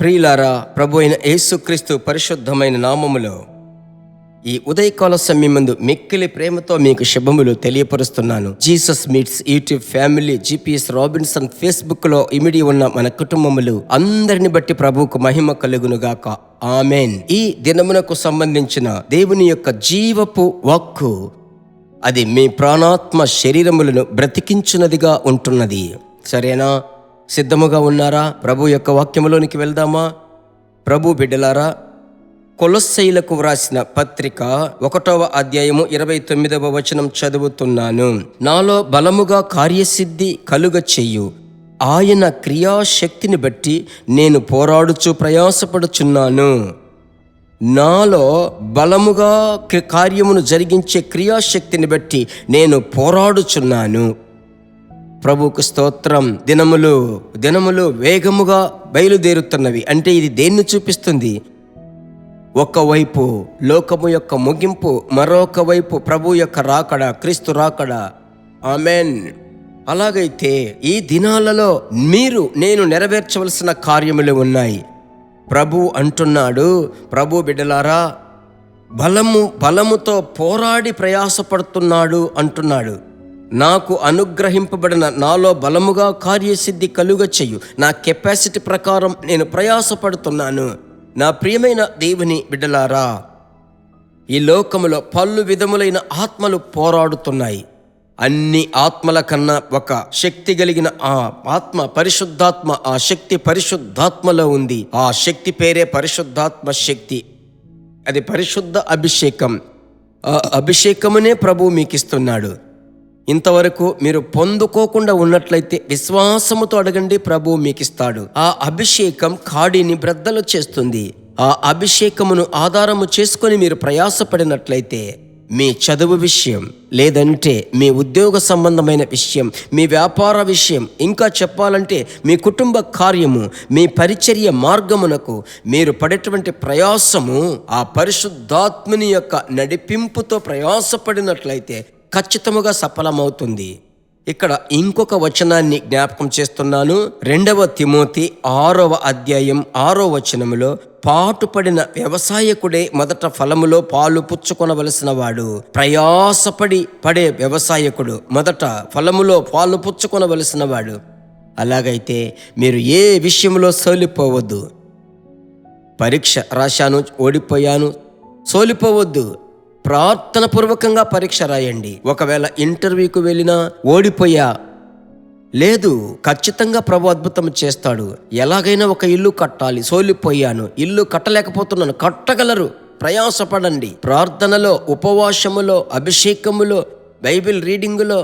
ప్రియులారా, ప్రభు అయిన యేసుక్రీస్తు పరిశుద్ధమైన నామములో ఈ ఉదయకాల సమయమందు మిక్కిలి ప్రేమతో మీకు శుభములు తెలియపరుస్తున్నాను. Jesus meets YouTube family, GPS Robinson Facebook లో ఇమిడి ఉన్న మన కుటుంబములు అందరిని బట్టి ప్రభువుకు మహిమ కలుగునుగాక. ఆమెన్. ఈ దినమునకు సంబంధించిన దేవుని యొక్క జీవపు వాక్కు అది మీ ప్రాణాత్మ శరీరములను బ్రతికించున్నదిగా ఉంటున్నది. సరేనా? సిద్ధముగా ఉన్నారా? ప్రభు యొక్క వాక్యములోనికి వెళ్దామా? ప్రభు బిడ్డలారా, కొలొస్సీయులకు వ్రాసిన పత్రిక 1వ అధ్యాయము 29వ వచనం చదువుతున్నాను. నాలో బలముగా కార్యసిద్ధి కలుగ చెయ్యు ఆయన క్రియాశక్తిని బట్టి నేను పోరాడుచు ప్రయాసపడుచున్నాను. నాలో బలముగా కార్యమును జరిగించే క్రియాశక్తిని బట్టి నేను పోరాడుచున్నాను. ప్రభువుకు స్తోత్రం. దినములు వేగముగా బయలుదేరుతున్నవి. అంటే ఇది దేన్ని చూపిస్తుంది? ఒకవైపు లోకము యొక్క ముగింపు, మరొక వైపు ప్రభు యొక్క రాకడ, క్రీస్తు రాకడ. ఆమెన్. అలాగైతే ఈ దినాలలో నేను నెరవేర్చవలసిన కార్యములు ఉన్నాయి. ప్రభు అంటున్నాడు, ప్రభు బిడ్డలారా, బలముతో పోరాడి ప్రయాసపడుతున్నాడు అంటున్నాడు. నాకు అనుగ్రహింపబడిన నాలో బలముగా కార్యసిద్ధి కలుగ చెయ్యు నా కెపాసిటీ ప్రకారం నేను ప్రయాసపడుతున్నాను. నా ప్రియమైన దేవుని బిడ్డలారా, ఈ లోకములో పలు విధములైన ఆత్మలు పోరాడుతున్నాయి. అన్ని ఆత్మల కన్నా ఒక శక్తి కలిగిన ఆ ఆత్మ పరిశుద్ధాత్మ. ఆ శక్తి పరిశుద్ధాత్మలో ఉంది. ఆ శక్తి పేరే పరిశుద్ధాత్మ శక్తి. అది పరిశుద్ధ అభిషేకం. ఆ అభిషేకమునే ప్రభు మీకు ఇస్తున్నాడు. ఇంతవరకు మీరు పొందుకోకుండా ఉన్నట్లయితే విశ్వాసముతో అడగండి, ప్రభు మీకు ఇస్తాడు. ఆ అభిషేకం కాడిని బ్రద్దలు చేస్తుంది. ఆ అభిషేకమును ఆధారము చేసుకొని మీరు ప్రయాసపడినట్లయితే మీ చదువు విషయం, లేదంటే మీ ఉద్యోగ సంబంధమైన విషయం, మీ వ్యాపార విషయం, ఇంకా చెప్పాలంటే మీ కుటుంబ కార్యము, మీ పరిచర్య మార్గమునకు మీరు పడేటువంటి ప్రయాసము ఆ పరిశుద్ధాత్మని యొక్క నడిపింపుతో ప్రయాసపడినట్లయితే ఖచ్చితముగా సఫలమవుతుంది. ఇక్కడ ఇంకొక వచనాన్ని జ్ఞాపకం చేస్తున్నాను. 2వ తిమోతి 6వ అధ్యాయం 6వ వచనములో, పాటుపడిన వ్యవసాయకుడే మొదట ఫలములో పాలు పుచ్చుకొనవలసిన వాడు. ప్రయాసపడి పడే వ్యవసాయకుడు మొదట ఫలములో పాలు పుచ్చుకొనవలసిన వాడు. అలాగైతే మీరు ఏ విషయంలో సోలిపోవద్దు. పరీక్ష రాశాను, ఓడిపోయాను, సోలిపోవద్దు. ప్రార్థన పూర్వకంగా పరీక్ష రాయండి. ఒకవేళ ఇంటర్వ్యూకి వెళ్ళినా ఓడిపోయా, లేదు, ఖచ్చితంగా ప్రభు అద్భుతం చేస్తాడు. ఎలాగైనా ఒక ఇల్లు కట్టాలి, సోలిపోయాను, ఇల్లు కట్టలేకపోతున్నాను, కట్టగలరు. ప్రయాసపడండి. ప్రార్థనలో, ఉపవాసములో, అభిషేకములో, బైబిల్ రీడింగులో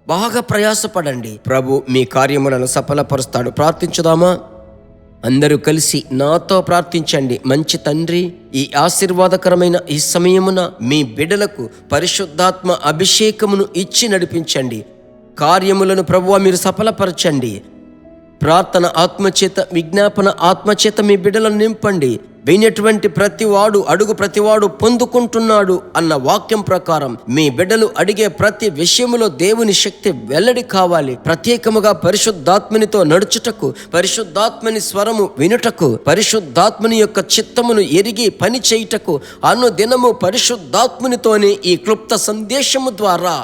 బాగా ప్రయాసపడండి. ప్రభు మీ కార్యములను సఫలపరుస్తాడు. ప్రార్థించుదామా? అందరూ కలిసి నాతో ప్రార్థించండి. మంచి తండ్రి, ఈ ఆశీర్వాదకరమైన ఈ సమయమున మీ బిడ్డలకు పరిశుద్ధాత్మ అభిషేకమును ఇచ్చి నడిపించండి. కార్యములను ప్రభువా మీరు సఫలపరచండి. ప్రార్థన ఆత్మచేత, విజ్ఞాపన ఆత్మచేత మీ బిడ్డలను నింపండి. వినేటువంటి ప్రతివాడు, అడుగు ప్రతివాడు పొందుకుంటున్నాడు అన్న వాక్యం ప్రకారం మీ బిడ్డలు అడిగే ప్రతి విషయములో దేవుని శక్తి వెల్లడి కావాలి. ప్రత్యేకముగా పరిశుద్ధాత్మనితో నడుచుటకు, పరిశుద్ధాత్మని స్వరము వినుటకు, పరిశుద్ధాత్మని యొక్క చిత్తమును ఎరిగి పని చేయుటకు అనుదినము పరిశుద్ధాత్మనితోనే ఈ క్లుప్త సందేశము ద్వారా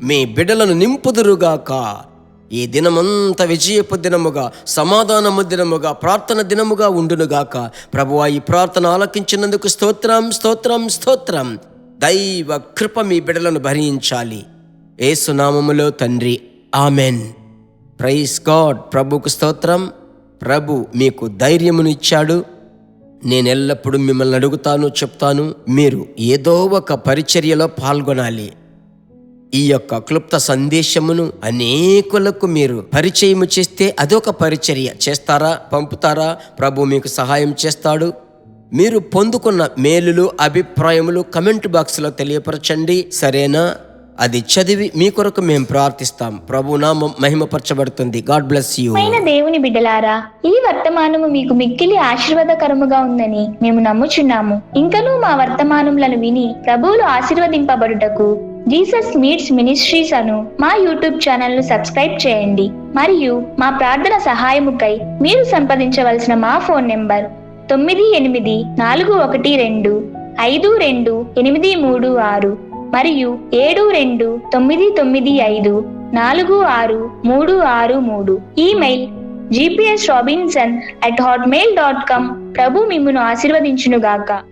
మీ బిడ్డలను నింపుదురుగాక. ఈ దినమంతా విజయపు దినముగా, సమాధానము దినముగా, ప్రార్థన దినముగా ఉండునుగాక. ప్రభువా, ఈ ప్రార్థన ఆలకించినందుకు స్తోత్రం, స్తోత్రం, స్తోత్రం. దైవ కృప మీ బిడ్డలను భరించాలి. యేసు నామములో తండ్రి, ఆమెన్. Praise God. ప్రభుకు స్తోత్రం. ప్రభు మీకు ధైర్యమును ఇచ్చాడు. నేను ఎల్లప్పుడూ మిమ్మల్ని అడుగుతాను, చెప్తాను, మీరు ఏదో ఒక పరిచర్యలో పాల్గొనాలి. ఈ యొక్క క్లుప్త సందేశమును అనేకులకు మీరు పరిచయము చేస్తే అదొక పరిచర్య. చేస్తారా? పంపుతారా? ప్రభు మీకు సహాయం చేస్తాడు. మీరు పొందుకున్న మేలులు, అభిప్రాయములు కమెంట్ బాక్స్లో తెలియపరచండి. సరేనా? అది చదివి మీ కొరకు మేము ప్రార్థిస్తాం. ప్రభు నామం మహిమపరచబడుతుంది. God bless you. దేవుని బిడ్డలారా, ఈ వర్తమానము మీకు మిక్కిలి ఆశీర్వాదకరముగా ఉందని మేము నమ్ముచున్నాము. ఇంకనూ మా వర్తమానములను విని ప్రభువులు ఆశీర్వదింపబడుటకు జీసస్ మీట్స్ మినిస్ట్రీస్ అను మా యూట్యూబ్ ఛానల్ ను సబ్స్క్రైబ్ చేయండి. మరియు మా ప్రార్థన సహాయముకై మీరు సంప్రదించవలసిన మా ఫోన్ నెంబర్ 9841425236 మరియు 7299546363. Email gpsrobinson@hotmail.com. ప్రభు మిమ్మును ఆశీర్వదించునుగాక.